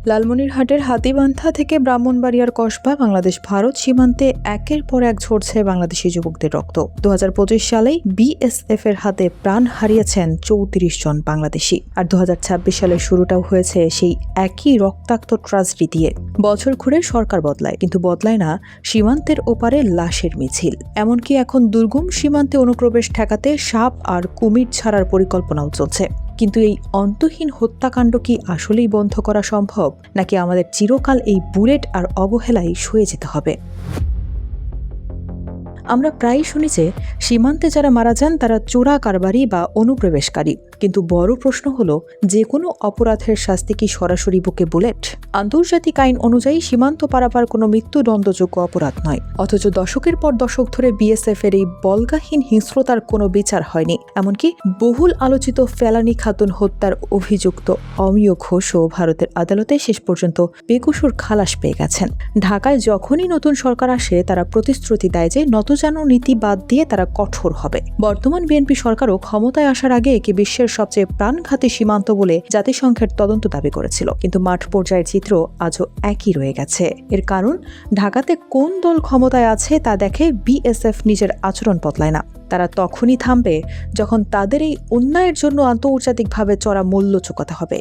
লালমনিরহাটের হাতীবান্ধা থেকে ব্রাহ্মণবাড়িয়ার কসবা বাংলাদেশ ভারত সীমান্তে একের পর এক ঝরছে বাংলাদেশি যুবকদের রক্ত। 2025 সালেই বিএসএফ এর হাতে প্রাণ হারিয়েছেন 34 জন বাংলাদেশি। আর 2026 সালের শুরুটাও হয়েছে সেই একই রক্তাক্ত ট্রাজেডি দিয়ে। বছর ঘুরে সরকার বদলায়, কিন্তু বদলায় না সীমান্তের ওপারে লাশের মিছিল। এমনকি এখন দুর্গম সীমান্তে অনুপ্রবেশ ঠেকাতে সাপ আর কুমির ছাড়ার পরিকল্পনাও চলছে। কিন্তু এই অন্তহীন হত্যাকাণ্ড কি আসলেই বন্ধ করা সম্ভব, নাকি আমাদের চিরকাল এই বুলেট আর অবহেলায় সয়ে যেতে হবে? আমরা প্রায়ই শুনি যে সীমান্তে যারা মারা যান তারা চোরা কারবারি বা অনুপ্রবেশকারী, কিন্তু বড় প্রশ্ন হলো, যে কোনো অপরাধের শাস্তি কি সরাসরি বুকে বুলেট? আন্তর্জাতিক আইন অনুযায়ী সীমান্ত পারাপার কোনো মৃত্যুদণ্ডযোগ্য অপরাধ নয়, অথচ দশকের পর দশক ধরে বিএসএফ এর এই বল্গাহীন হিংস্রতার কোনো বিচার হয়নি। এমনকি বহুল আলোচিত ফেলানি খাতুন হত্যার অভিযুক্ত অমিয় ঘোষও ভারতের আদালতে শেষ পর্যন্ত বেকসুর খালাস পেয়ে গেছেন। ঢাকায় যখনই নতুন সরকার আসে তারা প্রতিশ্রুতি দেয় যে নতজানু নীতি বাদ দিয়ে তারা কঠোর হবে। বর্তমান বিএনপি সরকারও ক্ষমতায় আসার আগে একে বিশ্বের সবচেয়ে প্রাণঘাতী সীমান্ত বলে জাতিসংঘের তদন্ত দাবি করেছিল, কিন্তু মাঠ পর্যায়ের চিত্র আজও একই রয়ে গেছে। এর কারণ, ঢাকাতে কোন দল ক্ষমতায় আছে তা দেখে বিএসএফ নিজের আচরণ বদলায় না। তারা তখনই থামবে যখন তাদের এই অন্যায়ের জন্য আন্তর্জাতিকভাবে চড়া মূল্য চুকাতে হবে।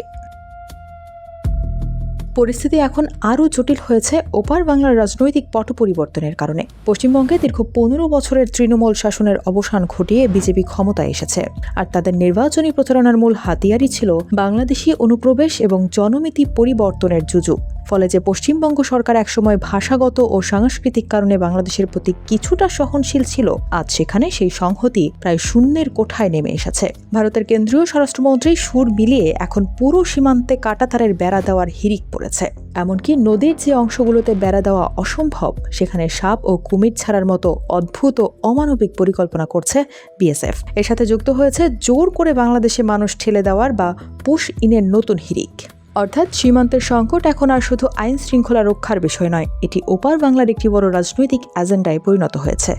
পরিস্থিতি এখন আরও জটিল হয়েছে ওপার বাংলার রাজনৈতিক পট পরিবর্তনের কারণে। পশ্চিমবঙ্গে দীর্ঘ 15 বছরের তৃণমূল শাসনের অবসান ঘটিয়ে বিজেপি ক্ষমতায় এসেছে, আর তাদের নির্বাচনী প্রচারণার মূল হাতিয়ারই ছিল বাংলাদেশি অনুপ্রবেশ এবং জনমিতি পরিবর্তনের জুজু। ফলে যে পশ্চিমবঙ্গ সরকার একসময় ভাষাগত ও সাংস্কৃতিক কারণে বাংলাদেশের প্রতি কিছুটা সহনশীল ছিল, আজ সেখানে সেই সংহতি প্রায় শূন্যের কোঠায় নেমে এসেছে। ভারতের কেন্দ্রীয় স্বরাষ্ট্রমন্ত্রী সুর মিলিয়ে এখন পুরো সীমান্তে কাঁটাতারের বেড়া দেওয়ার হিড়িক পড়েছে। এমনকি নদীর যে অংশগুলোতে বেড়া দেওয়া অসম্ভব, সেখানে সাপ ও কুমির ছাড়ার মতো অদ্ভুত ও অমানবিক পরিকল্পনা করছে বিএসএফ। এর সাথে যুক্ত হয়েছে জোর করে বাংলাদেশে মানুষ ঠেলে দেওয়ার বা পুশ ইনের নতুন হিড়িক। অর্থাৎ সীমান্তের সংকট এখন আর শুধু আইন শৃঙ্খলা রক্ষার বিষয় নয়, এটি ওপার বাংলার একটি বড় রাজনৈতিক এজেন্ডায় পরিণত হয়েছে।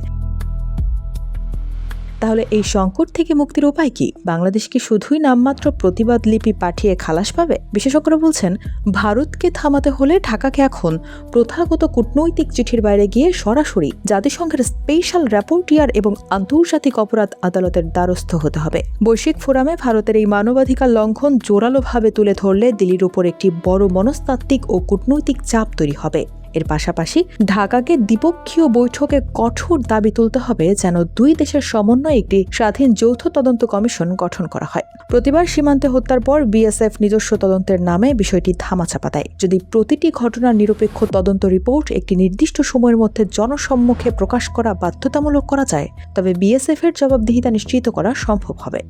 তাহলে এই সংকট থেকে মুক্তির উপায় কি? বাংলাদেশ কি শুধুই নামমাত্র প্রতিবাদ লিপি পাঠিয়ে খালাস পাবে? বিশেষজ্ঞরা বলছেন, ভারতকে থামাতে হলে ঢাকাকে এখন প্রথাগত কূটনৈতিক চিঠির বাইরে গিয়ে সরাসরি জাতিসংঘের স্পেশাল র্যাপোর্টিয়ার এবং আন্তর্জাতিক অপরাধ আদালতের দ্বারস্থ হতে হবে। বৈশ্বিক ফোরামে ভারতের এই মানবাধিকার লঙ্ঘন জোরালোভাবে তুলে ধরলে দিল্লির উপর একটি বড় মনস্তাত্ত্বিক ও কূটনৈতিক চাপ তৈরি হবে। এর পাশাপাশি ঢাকাকে দ্বিপক্ষীয় বৈঠকে কঠোর দাবি তুলতে হবে যেন দুই দেশের সমন্বয়ে একটি স্বাধীন যৌথ তদন্ত কমিশন গঠন করা হয়। প্রতিবার সীমান্তে হত্যার পর বিএসএফ নিজস্ব তদন্তের নামে বিষয়টি ধামাচাপা দেয়। যদি প্রতিটি ঘটনার নিরপেক্ষ তদন্ত রিপোর্ট একটি নির্দিষ্ট সময়ের মধ্যে জনসম্মুখে প্রকাশ করা বাধ্যতামূলক করা যায়, তবে বিএসএফ এর জবাবদিহিতা নিশ্চিত করা সম্ভব হবে।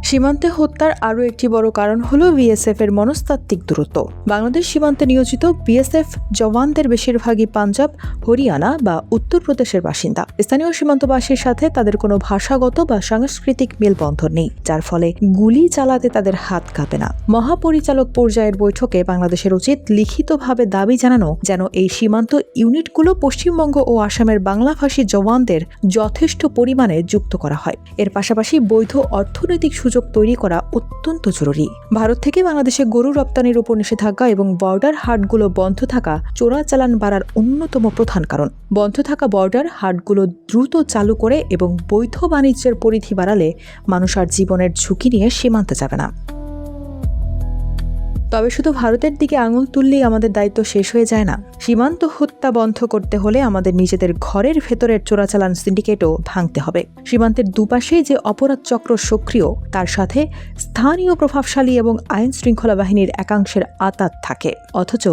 সীমান্তে হত্যার আরও একটি বড় কারণ হল বিএসএফ এর মনস্তাত্ত্বিক দূরত্ব। বাংলাদেশ সীমান্তে নিয়োজিত বিএসএফ জওয়ানদের বেশিরভাগই পাঞ্জাব, হরিয়ানা বা উত্তরপ্রদেশের বাসিন্দা। স্থানীয় সীমান্তবাসীর সাথে তাদের কোনো ভাষাগত বা সাংস্কৃতিক মেলবন্ধন নেই, যার ফলে গুলি চালাতে তাদের হাত কাঁপে না। মহাপরিচালক পর্যায়ের বৈঠকে বাংলাদেশের উচিত লিখিতভাবে দাবি জানানো যেন এই সীমান্ত ইউনিটগুলো পশ্চিমবঙ্গ ও আসামের বাংলাভাষী জওয়ানদের যথেষ্ট পরিমাণে যুক্ত করা হয়। এর পাশাপাশি বৈধ অর্থনৈতিক সুযোগ তৈরি করা অত্যন্ত জরুরি। ভারত থেকে বাংলাদেশে গরু রপ্তানির উপর নিষেধাজ্ঞা এবং বর্ডার হাটগুলো বন্ধ থাকা চোরাচালান বাড়ার অন্যতম প্রধান কারণ। বন্ধ থাকা বর্ডার হাটগুলো দ্রুত চালু করে এবং বৈধ বাণিজ্যের পরিধি বাড়ালে মানুষ আর জীবনের ঝুঁকি নিয়ে সীমান্তে যাবে না। তবে শুধু ভারতের দিকে আঙুল তুললেই আমাদের দায়িত্ব শেষ হয়ে যায় না। সীমান্ত হত্যা বন্ধ করতে হলে আমাদের নিজেদের ঘরের ভেতরের চোরাচালান সিন্ডিকেটও ভাঙতে হবে। সীমান্তের দুপাশে যে অপরাধ চক্র সক্রিয়, তার সাথে স্থানীয় প্রভাবশালী এবং আইন শৃঙ্খলা বাহিনীর একাংশের আঁতাত থাকে, অথচ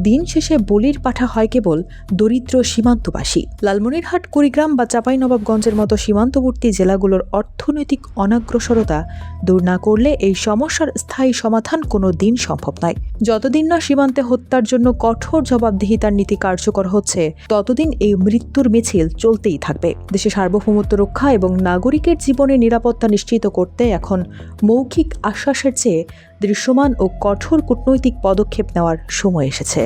দিন শেষে বলির পাঠা হয় কেবল দরিদ্র সীমান্তবাসী। লালমনিরহাট, কুড়িগ্রাম বা চাঁপাইনবাবগঞ্জের মতো সীমান্তবর্তী জেলাগুলোর অর্থনৈতিক অনাগ্রসরতা দূর না করলে এই সমস্যার স্থায়ী সমাধান কোনো দিন সম্ভব নয়। যতদিন না সীমান্তে হত্যার জন্য কঠোর জবাবদিহিতার নীতি কার্যকর হচ্ছে, ততদিন এই মৃত্যুর মিছিল চলতেই থাকবে। দেশের সার্বভৌমত্ব রক্ষা এবং নাগরিকের জীবনের নিরাপত্তা নিশ্চিত করতে এখন মৌখিক আশ্বাসের চেয়ে দৃশ্যমান ও কঠোর কূটনৈতিক পদক্ষেপ নেওয়ার সময় এসেছে।